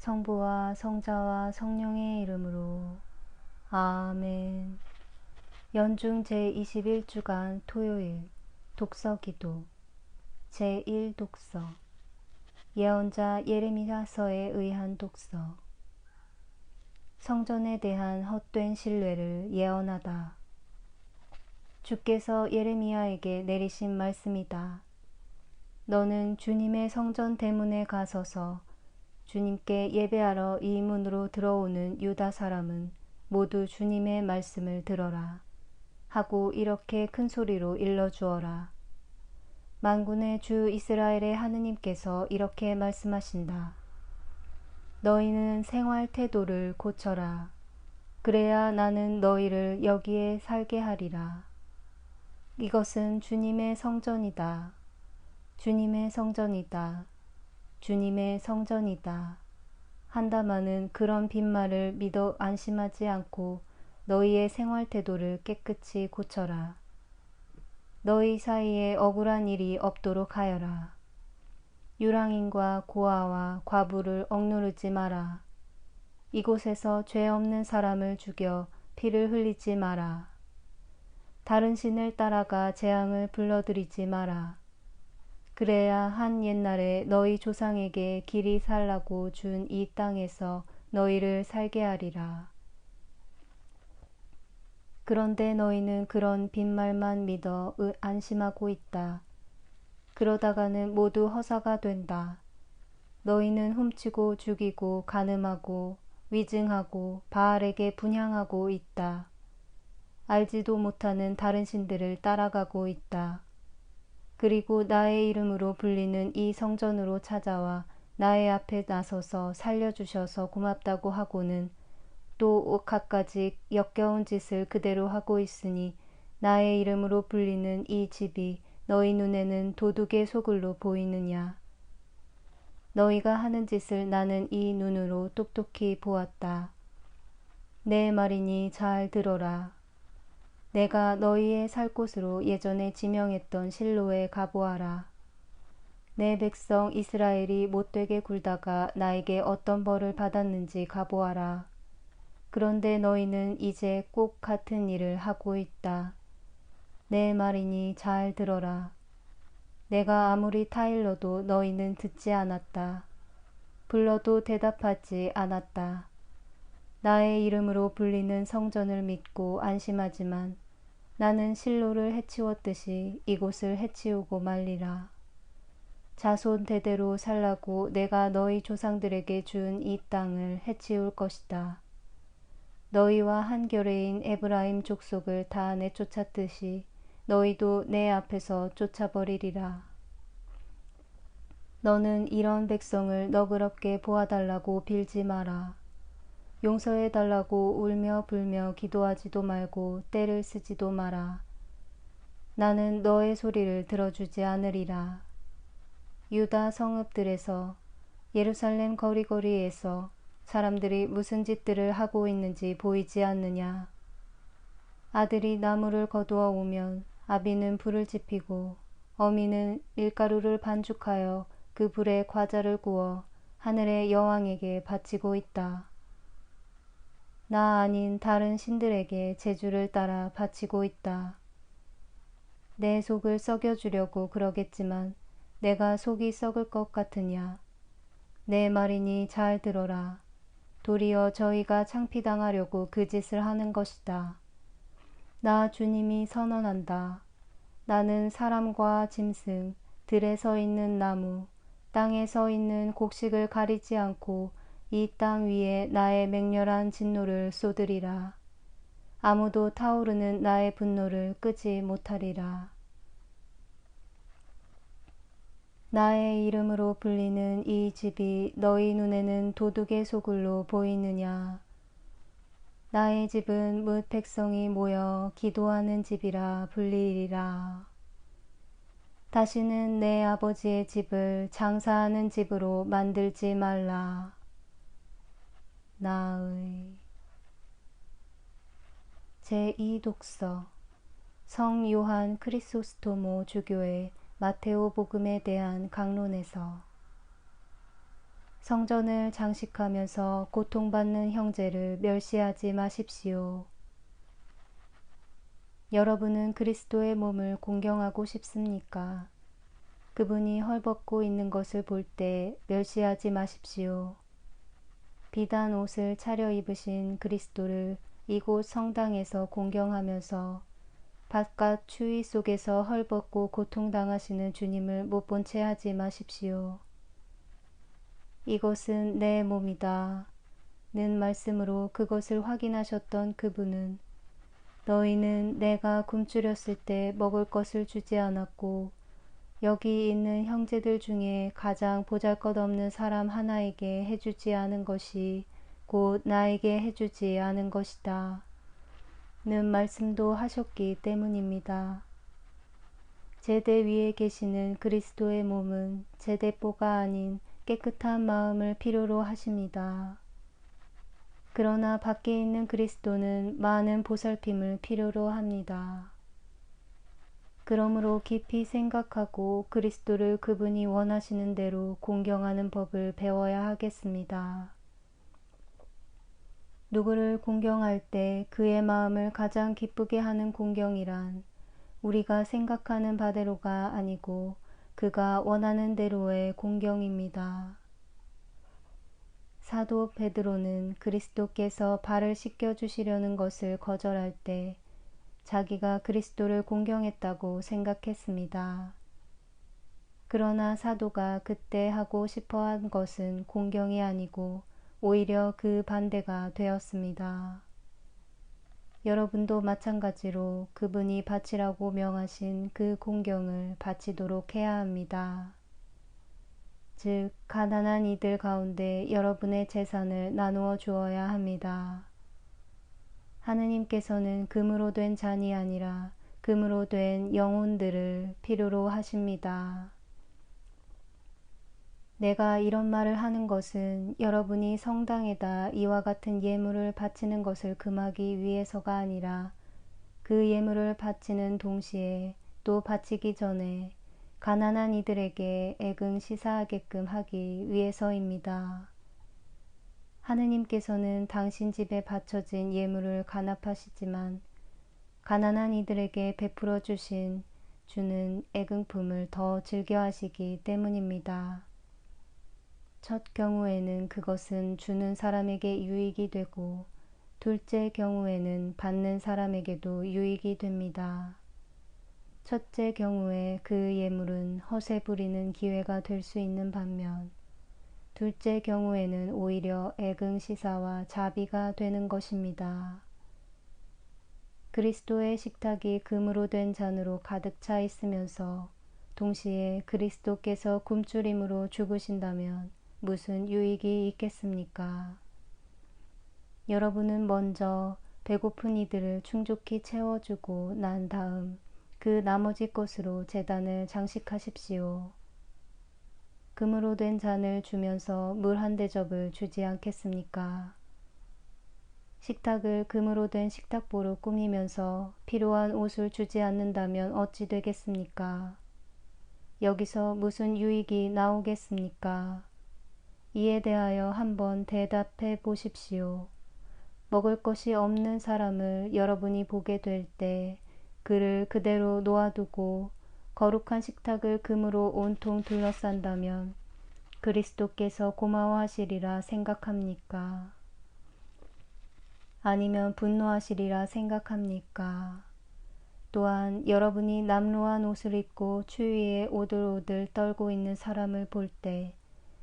성부와 성자와 성령의 이름으로. 아멘. 연중 제21주간 토요일 독서기도 제1독서 예언자 예레미야서에 의한 독서. 성전에 대한 헛된 신뢰를 예언하다. 주께서 예레미야에게 내리신 말씀이다. 너는 주님의 성전 대문에 가서서 주님께 예배하러 이 문으로 들어오는 유다 사람은 모두 주님의 말씀을 들어라 하고 이렇게 큰 소리로 일러주어라. 만군의 주 이스라엘의 하느님께서 이렇게 말씀하신다. 너희는 생활 태도를 고쳐라. 그래야 나는 너희를 여기에 살게 하리라. 이것은 주님의 성전이다. 주님의 성전이다. 주님의 성전이다. 한다마는 그런 빈말을 믿어 안심하지 않고 너희의 생활 태도를 깨끗이 고쳐라. 너희 사이에 억울한 일이 없도록 하여라. 유랑인과 고아와 과부를 억누르지 마라. 이곳에서 죄 없는 사람을 죽여 피를 흘리지 마라. 다른 신을 따라가 재앙을 불러들이지 마라. 그래야 한 옛날에 너희 조상에게 길이 살라고 준 이 땅에서 너희를 살게 하리라. 그런데 너희는 그런 빈말만 믿어 안심하고 있다. 그러다가는 모두 허사가 된다. 너희는 훔치고 죽이고 간음하고 위증하고 바알에게 분향하고 있다. 알지도 못하는 다른 신들을 따라가고 있다. 그리고 나의 이름으로 불리는 이 성전으로 찾아와 나의 앞에 나서서 살려주셔서 고맙다고 하고는 또 갖가지 역겨운 짓을 그대로 하고 있으니 나의 이름으로 불리는 이 집이 너희 눈에는 도둑의 소굴로 보이느냐. 너희가 하는 짓을 나는 이 눈으로 똑똑히 보았다. 내 말이니 잘 들어라. 내가 너희의 살 곳으로 예전에 지명했던 실로에 가보아라. 내 백성 이스라엘이 못되게 굴다가 나에게 어떤 벌을 받았는지 가보아라. 그런데 너희는 이제 꼭 같은 일을 하고 있다. 내 말이니 잘 들어라. 내가 아무리 타일러도 너희는 듣지 않았다. 불러도 대답하지 않았다. 나의 이름으로 불리는 성전을 믿고 안심하지만 나는 실로를 해치웠듯이 이곳을 해치우고 말리라. 자손 대대로 살라고 내가 너희 조상들에게 준 이 땅을 해치울 것이다. 너희와 한 결의인 에브라임 족속을 다 내쫓았듯이 너희도 내 앞에서 쫓아버리리라. 너는 이런 백성을 너그럽게 보아달라고 빌지 마라. 용서해달라고 울며 불며 기도하지도 말고 떼를 쓰지도 마라. 나는 너의 소리를 들어주지 않으리라. 유다 성읍들에서 예루살렘 거리거리에서 사람들이 무슨 짓들을 하고 있는지 보이지 않느냐. 아들이 나무를 거두어 오면 아비는 불을 지피고 어미는 밀가루를 반죽하여 그 불에 과자를 구워 하늘의 여왕에게 바치고 있다. 나 아닌 다른 신들에게 제주를 따라 바치고 있다. 내 속을 썩여주려고 그러겠지만 내가 속이 썩을 것 같으냐. 내 말이니 잘 들어라. 도리어 저희가 창피당하려고 그 짓을 하는 것이다. 나 주님이 선언한다. 나는 사람과 짐승, 들에 서 있는 나무, 땅에 서 있는 곡식을 가리지 않고 이 땅 위에 나의 맹렬한 진노를 쏟으리라. 아무도 타오르는 나의 분노를 끄지 못하리라. 나의 이름으로 불리는 이 집이 너희 눈에는 도둑의 소굴로 보이느냐. 나의 집은 뭇 백성이 모여 기도하는 집이라 불리리라. 다시는 내 아버지의 집을 장사하는 집으로 만들지 말라. 나의 제2독서 성 요한 크리소스토모 주교의 마테오 복음에 대한 강론에서. 성전을 장식하면서 고통받는 형제를 멸시하지 마십시오. 여러분은 그리스도의 몸을 공경하고 싶습니까? 그분이 헐벗고 있는 것을 볼 때 멸시하지 마십시오. 비단 옷을 차려입으신 그리스도를 이곳 성당에서 공경하면서 바깥 추위 속에서 헐벗고 고통당하시는 주님을 못 본 채 하지 마십시오. 이것은 내 몸이다 는 말씀으로 그것을 확인하셨던 그분은 너희는 내가 굶주렸을 때 먹을 것을 주지 않았고 여기 있는 형제들 중에 가장 보잘것없는 사람 하나에게 해주지 않은 것이 곧 나에게 해주지 않은 것이다 는 말씀도 하셨기 때문입니다. 제대 위에 계시는 그리스도의 몸은 제대뽀가 아닌 깨끗한 마음을 필요로 하십니다. 그러나 밖에 있는 그리스도는 많은 보살핌을 필요로 합니다. 그러므로 깊이 생각하고 그리스도를 그분이 원하시는 대로 공경하는 법을 배워야 하겠습니다. 누구를 공경할 때 그의 마음을 가장 기쁘게 하는 공경이란 우리가 생각하는 바대로가 아니고 그가 원하는 대로의 공경입니다. 사도 베드로는 그리스도께서 발을 씻겨주시려는 것을 거절할 때 자기가 그리스도를 공경했다고 생각했습니다. 그러나 사도가 그때 하고 싶어한 것은 공경이 아니고 오히려 그 반대가 되었습니다. 여러분도 마찬가지로 그분이 바치라고 명하신 그 공경을 바치도록 해야 합니다. 즉 가난한 이들 가운데 여러분의 재산을 나누어 주어야 합니다. 하느님께서는 금으로 된 잔이 아니라 금으로 된 영혼들을 필요로 하십니다. 내가 이런 말을 하는 것은 여러분이 성당에다 이와 같은 예물을 바치는 것을 금하기 위해서가 아니라 그 예물을 바치는 동시에 또 바치기 전에 가난한 이들에게 애근시사하게끔 하기 위해서입니다. 하느님께서는 당신 집에 바쳐진 예물을 간합하시지만 가난한 이들에게 베풀어 주는 애근품을 더 즐겨하시기 때문입니다. 첫 경우에는 그것은 주는 사람에게 유익이 되고 둘째 경우에는 받는 사람에게도 유익이 됩니다. 첫째 경우에 그 예물은 허세 부리는 기회가 될 수 있는 반면 둘째 경우에는 오히려 애근시사와 자비가 되는 것입니다. 그리스도의 식탁이 금으로 된 잔으로 가득 차 있으면서 동시에 그리스도께서 굶주림으로 죽으신다면 무슨 유익이 있겠습니까? 여러분은 먼저 배고픈 이들을 충족히 채워주고 난 다음 그 나머지 것으로 제단을 장식하십시오. 금으로 된 잔을 주면서 물 한 대접을 주지 않겠습니까? 식탁을 금으로 된 식탁보로 꾸미면서 필요한 옷을 주지 않는다면 어찌 되겠습니까? 여기서 무슨 유익이 나오겠습니까? 이에 대하여 한번 대답해 보십시오. 먹을 것이 없는 사람을 여러분이 보게 될 때 그를 그대로 놓아두고 거룩한 식탁을 금으로 온통 둘러싼다면 그리스도께서 고마워하시리라 생각합니까? 아니면 분노하시리라 생각합니까? 또한 여러분이 남루한 옷을 입고 추위에 오들오들 떨고 있는 사람을 볼 때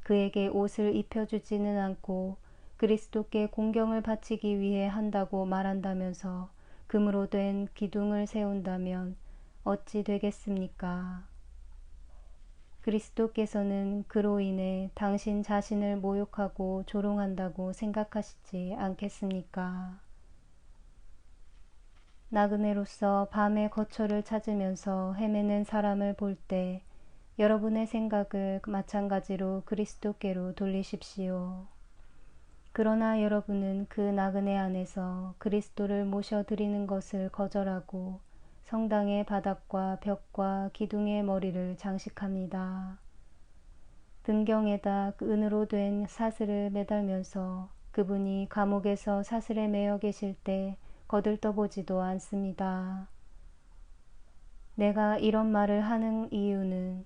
그에게 옷을 입혀주지는 않고 그리스도께 공경을 바치기 위해 한다고 말한다면서 금으로 된 기둥을 세운다면 어찌 되겠습니까? 그리스도께서는 그로 인해 당신 자신을 모욕하고 조롱한다고 생각하시지 않겠습니까? 나그네로서 밤의 거처를 찾으면서 헤매는 사람을 볼 때 여러분의 생각을 마찬가지로 그리스도께로 돌리십시오. 그러나 여러분은 그 나그네 안에서 그리스도를 모셔드리는 것을 거절하고 성당의 바닥과 벽과 기둥의 머리를 장식합니다. 등경에다 은으로 된 사슬을 매달면서 그분이 감옥에서 사슬에 매여 계실 때 거들떠보지도 않습니다. 내가 이런 말을 하는 이유는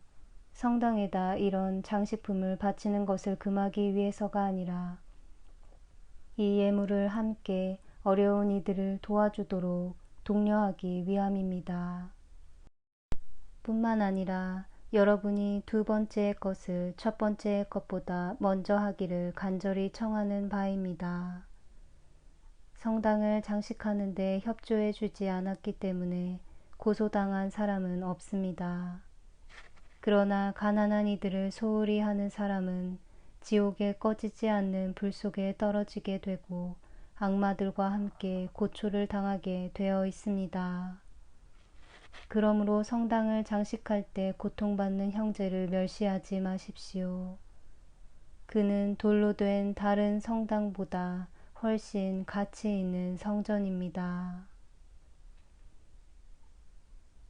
성당에다 이런 장식품을 바치는 것을 금하기 위해서가 아니라 이 예물을 함께 어려운 이들을 도와주도록 독려하기 위함입니다. 뿐만 아니라 여러분이 두 번째 것을 첫 번째 것보다 먼저 하기를 간절히 청하는 바입니다. 성당을 장식하는 데 협조해 주지 않았기 때문에 고소당한 사람은 없습니다. 그러나 가난한 이들을 소홀히 하는 사람은 지옥에 꺼지지 않는 불 속에 떨어지게 되고 악마들과 함께 고초를 당하게 되어 있습니다. 그러므로 성당을 장식할 때 고통받는 형제를 멸시하지 마십시오. 그는 돌로 된 다른 성당보다 훨씬 가치 있는 성전입니다.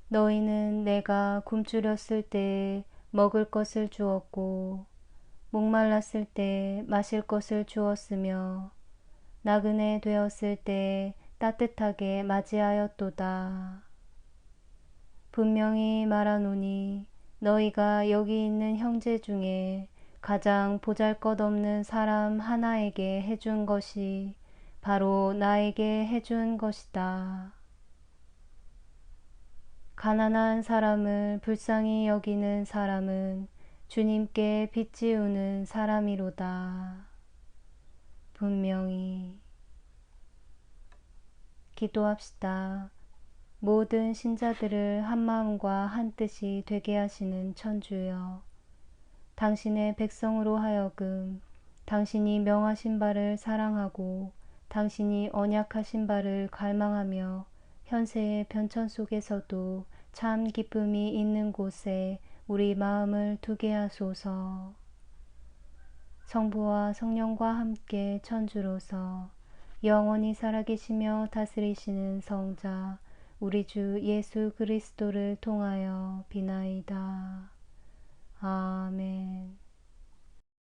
너희는 내가 굶주렸을 때 먹을 것을 주었고 목말랐을 때 마실 것을 주었으며 나그네 되었을 때 따뜻하게 맞이하였도다. 분명히 말하노니 너희가 여기 있는 형제 중에 가장 보잘것없는 사람 하나에게 해준 것이 바로 나에게 해준 것이다. 가난한 사람을 불쌍히 여기는 사람은 주님께 빚지우는 사람이로다. 분명히. 기도합시다. 모든 신자들을 한 마음과 한 뜻이 되게 하시는 천주여, 당신의 백성으로 하여금 당신이 명하신 바를 사랑하고 당신이 언약하신 바를 갈망하며 현세의 변천 속에서도 참 기쁨이 있는 곳에 우리 마음을 두게 하소서. 성부와 성령과 함께 천주로서 영원히 살아계시며 다스리시는 성자 우리 주 예수 그리스도를 통하여 비나이다. 아멘.